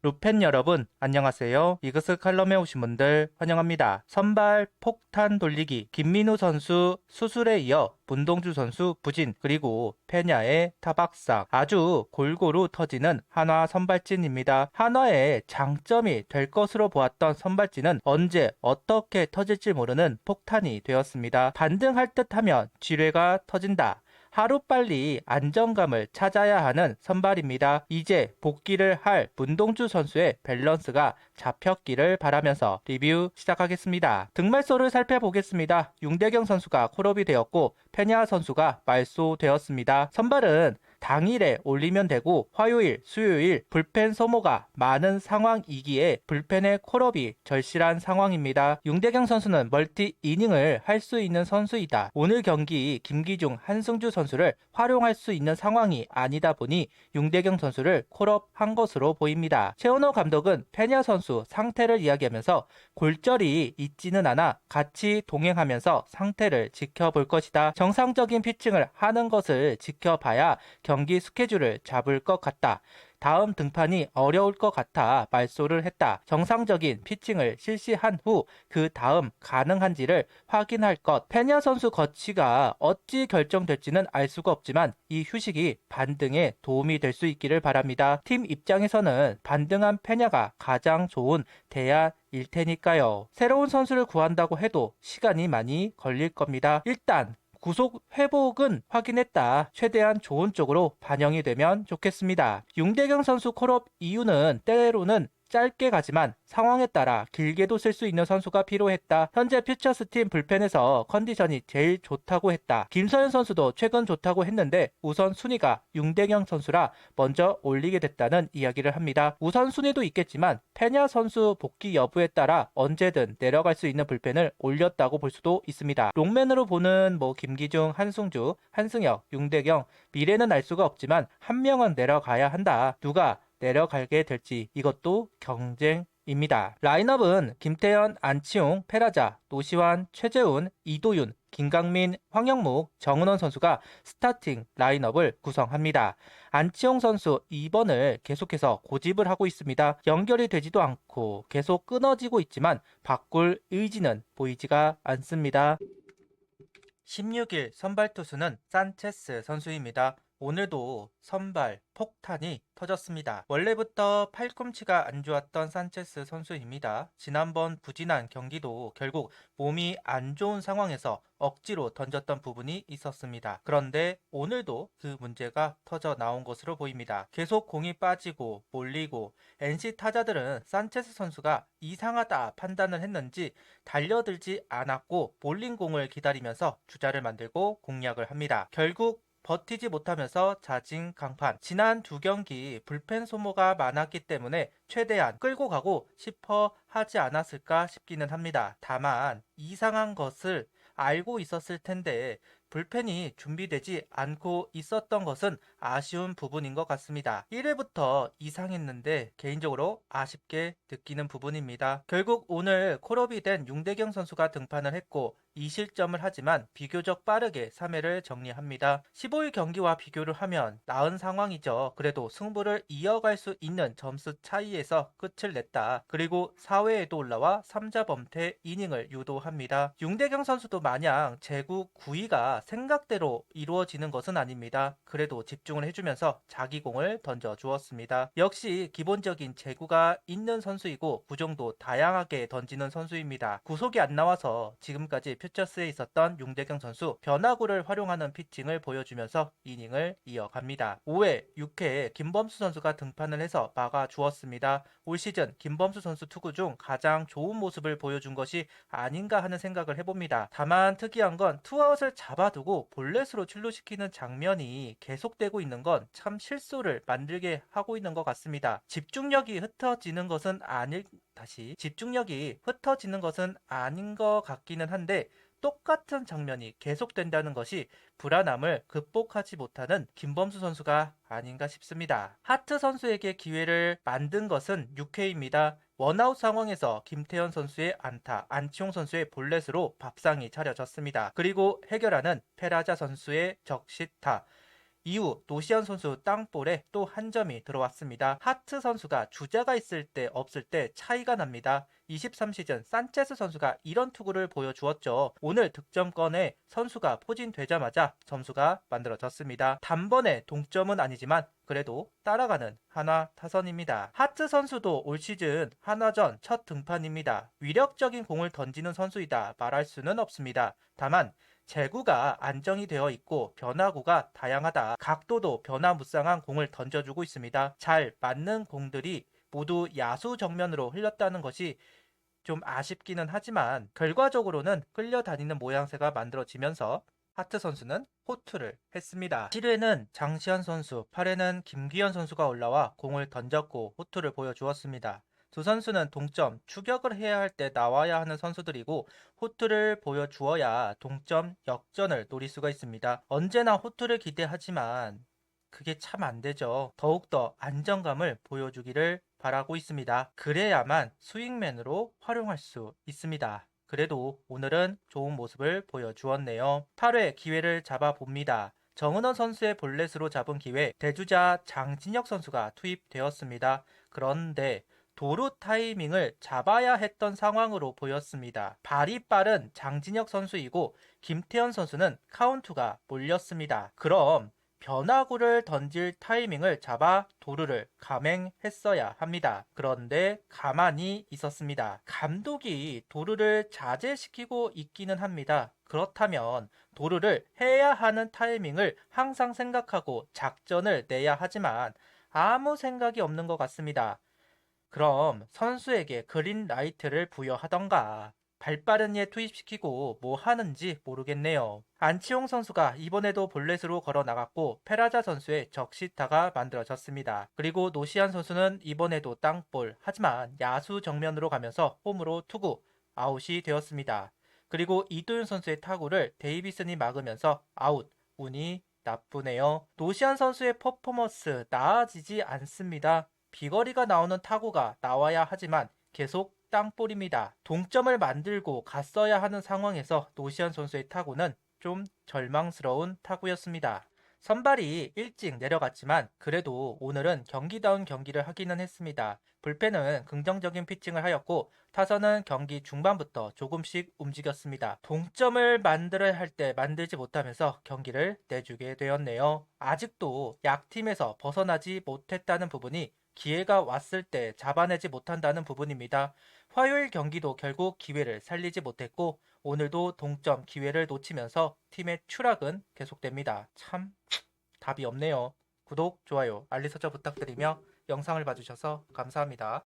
루펜 여러분 안녕하세요. 이그스 칼럼에 오신 분들 환영합니다. 선발 폭탄 돌리기 김민우 선수 수술에 이어 문동주 선수 부진 그리고 페냐의 타박상 아주 골고루 터지는 한화 선발진입니다. 한화의 장점이 될 것으로 보았던 선발진은 언제 어떻게 터질지 모르는 폭탄이 되었습니다. 반등할 듯하면 지뢰가 터진다. 하루빨리 안정감을 찾아야 하는 선발입니다. 이제 복귀를 할 문동주 선수의 밸런스가 잡혔기를 바라면서 리뷰 시작하겠습니다. 등말소를 살펴보겠습니다. 융대경 선수가 콜업이 되었고 페냐 선수가 말소되었습니다. 선발은 당일에 올리면 되고 화요일, 수요일 불펜 소모가 많은 상황이기에 불펜의 콜업이 절실한 상황입니다. 융대경 선수는 멀티 이닝을 할 수 있는 선수이다. 오늘 경기 김기중, 한승주 선수를 활용할 수 있는 상황이 아니다 보니 융대경 선수를 콜업한 것으로 보입니다. 최원호 감독은 페냐 선수 상태를 이야기하면서 골절이 있지는 않아 같이 동행하면서 상태를 지켜볼 것이다. 정상적인 피칭을 하는 것을 지켜봐야 경기 스케줄을 잡을 것 같다. 다음 등판이 어려울 것 같아 말소를 했다. 정상적인 피칭을 실시한 후 그 다음 가능한지를 확인할 것. 페냐 선수 거치가 어찌 결정될지는 알 수가 없지만 이 휴식이 반등에 도움이 될 수 있기를 바랍니다. 팀 입장에서는 반등한 페냐가 가장 좋은 대안일 테니까요. 새로운 선수를 구한다고 해도 시간이 많이 걸릴 겁니다. 일단 구속 회복은 확인했다. 최대한 좋은 쪽으로 반영이 되면 좋겠습니다. 융대경 선수 콜업 이유는 때로는 짧게 가지만 상황에 따라 길게도 쓸 수 있는 선수가 필요했다. 현재 퓨처스팀 불펜에서 컨디션이 제일 좋다고 했다. 김서현 선수도 최근 좋다고 했는데 우선 순위가 융대경 선수라 먼저 올리게 됐다는 이야기를 합니다. 우선 순위도 있겠지만 페냐 선수 복귀 여부에 따라 언제든 내려갈 수 있는 불펜을 올렸다고 볼 수도 있습니다. 롱맨으로 보는 김기중, 한승주, 한승혁, 융대경 미래는 알 수가 없지만 한 명은 내려가야 한다. 누가 내려가게 될지 이것도 경쟁입니다. 라인업은 김태현, 안치홍, 페라자, 노시환, 최재훈, 이도윤, 김강민, 황영묵, 정은원 선수가 스타팅 라인업을 구성합니다. 안치홍 선수 2번을 계속해서 고집을 하고 있습니다. 연결이 되지도 않고 계속 끊어지고 있지만 바꿀 의지는 보이지가 않습니다. 16일 선발 투수는 산체스 선수입니다. 오늘도 선발 폭탄이 터졌습니다. 원래부터 팔꿈치가 안 좋았던 산체스 선수입니다. 지난번 부진한 경기도 결국 몸이 안 좋은 상황에서 억지로 던졌던 부분이 있었습니다. 그런데 오늘도 그 문제가 터져 나온 것으로 보입니다. 계속 공이 빠지고 몰리고 NC 타자들은 산체스 선수가 이상하다 판단을 했는지 달려들지 않았고 몰린 공을 기다리면서 주자를 만들고 공략을 합니다. 결국 버티지 못하면서 자진 강판. 지난 두 경기 불펜 소모가 많았기 때문에 최대한 끌고 가고 싶어 하지 않았을까 싶기는 합니다. 다만 이상한 것을 알고 있었을 텐데 불펜이 준비되지 않고 있었던 것은 아쉬운 부분인 것 같습니다. 1회부터 이상했는데 개인적으로 아쉽게 느끼는 부분입니다. 결국 오늘 콜업이 된 융대경 선수가 등판을 했고 2실점을 하지만 비교적 빠르게 3회를 정리합니다. 15일 경기와 비교를 하면 나은 상황이죠. 그래도 승부를 이어갈 수 있는 점수 차이에서 끝을 냈다. 그리고 4회에도 올라와 3자 범퇴 이닝을 유도합니다. 융대경 선수도 마냥 제구 9위가 생각대로 이루어지는 것은 아닙니다. 그래도 집중을 해주면서 자기 공을 던져 주었습니다. 역시 기본적인 제구가 있는 선수이고 구종도 다양하게 던지는 선수입니다. 구속이 안 나와서 지금까지 퓨처스에 있었던 융대경 선수 변화구를 활용하는 피칭을 보여주면서 이닝을 이어갑니다. 5회, 6회에 김범수 선수가 등판을 해서 막아주었습니다. 올 시즌 김범수 선수 투구 중 가장 좋은 모습을 보여준 것이 아닌가 하는 생각을 해봅니다. 다만 특이한 건 투아웃을 잡아두고 볼넷으로 출루시키는 장면이 계속되고 있는 건 참 실수를 만들게 하고 있는 것 같습니다. 집중력이 흩어지는 것은 아닌 것 같기는 한데 똑같은 장면이 계속된다는 것이 불안함을 극복하지 못하는 김범수 선수가 아닌가 싶습니다. 하트 선수에게 기회를 만든 것은 6회입니다. 원아웃 상황에서 김태현 선수의 안타, 안치홍 선수의 볼넷으로 밥상이 차려졌습니다. 그리고 해결하는 페라자 선수의 적시타. 이후 노시안 선수 땅볼에 또 한 점이 들어왔습니다. 하트 선수가 주자가 있을 때 없을 때 차이가 납니다. 23시즌 산체스 선수가 이런 투구를 보여주었죠. 오늘 득점권에 선수가 포진되자마자 점수가 만들어졌습니다. 단번에 동점은 아니지만 그래도 따라가는 한화 타선입니다. 하트 선수도 올 시즌 한화전 첫 등판입니다. 위력적인 공을 던지는 선수이다 말할 수는 없습니다. 다만 제구가 안정이 되어 있고 변화구가 다양하다. 각도도 변화무쌍한 공을 던져주고 있습니다. 잘 맞는 공들이 모두 야수 정면으로 흘렀다는 것이 좀 아쉽기는 하지만 결과적으로는 끌려다니는 모양새가 만들어지면서 하트 선수는 호투를 했습니다. 7회는 장시현 선수, 8회는 김기현 선수가 올라와 공을 던졌고 호투를 보여주었습니다. 두 선수는 동점, 추격을 해야 할 때 나와야 하는 선수들이고 호투를 보여주어야 동점 역전을 노릴 수가 있습니다. 언제나 호투를 기대하지만 그게 참 안 되죠. 더욱더 안정감을 보여주기를 바라고 있습니다. 그래야만 스윙맨으로 활용할 수 있습니다. 그래도 오늘은 좋은 모습을 보여주었네요. 8회 기회를 잡아봅니다. 정은원 선수의 볼넷으로 잡은 기회, 대주자 장진혁 선수가 투입되었습니다. 그런데 도루 타이밍을 잡아야 했던 상황으로 보였습니다. 발이 빠른 장진혁 선수이고 김태현 선수는 카운트가 몰렸습니다. 그럼 변화구를 던질 타이밍을 잡아 도루를 감행했어야 합니다. 그런데 가만히 있었습니다. 감독이 도루를 자제시키고 있기는 합니다. 그렇다면 도루를 해야 하는 타이밍을 항상 생각하고 작전을 내야 하지만 아무 생각이 없는 것 같습니다. 그럼 선수에게 그린라이트를 부여하던가 발빠른 얘 투입시키고 뭐 하는지 모르겠네요. 안치홍 선수가 이번에도 볼넷으로 걸어 나갔고 페라자 선수의 적시타가 만들어졌습니다. 그리고 노시안 선수는 이번에도 땅볼, 하지만 야수 정면으로 가면서 홈으로 투구, 아웃이 되었습니다. 그리고 이도윤 선수의 타구를 데이비슨이 막으면서 아웃, 운이 나쁘네요. 노시안 선수의 퍼포먼스 나아지지 않습니다. 비거리가 나오는 타구가 나와야 하지만 계속 땅볼입니다. 동점을 만들고 갔어야 하는 상황에서 노시안 선수의 타구는 좀 절망스러운 타구였습니다. 선발이 일찍 내려갔지만 그래도 오늘은 경기다운 경기를 하기는 했습니다. 불펜은 긍정적인 피칭을 하였고 타선은 경기 중반부터 조금씩 움직였습니다. 동점을 만들어야 할 때 만들지 못하면서 경기를 내주게 되었네요. 아직도 약팀에서 벗어나지 못했다는 부분이 기회가 왔을 때 잡아내지 못한다는 부분입니다. 화요일 경기도 결국 기회를 살리지 못했고 오늘도 동점 기회를 놓치면서 팀의 추락은 계속됩니다. 참 답이 없네요. 구독, 좋아요, 알림 설정 부탁드리며 영상을 봐주셔서 감사합니다.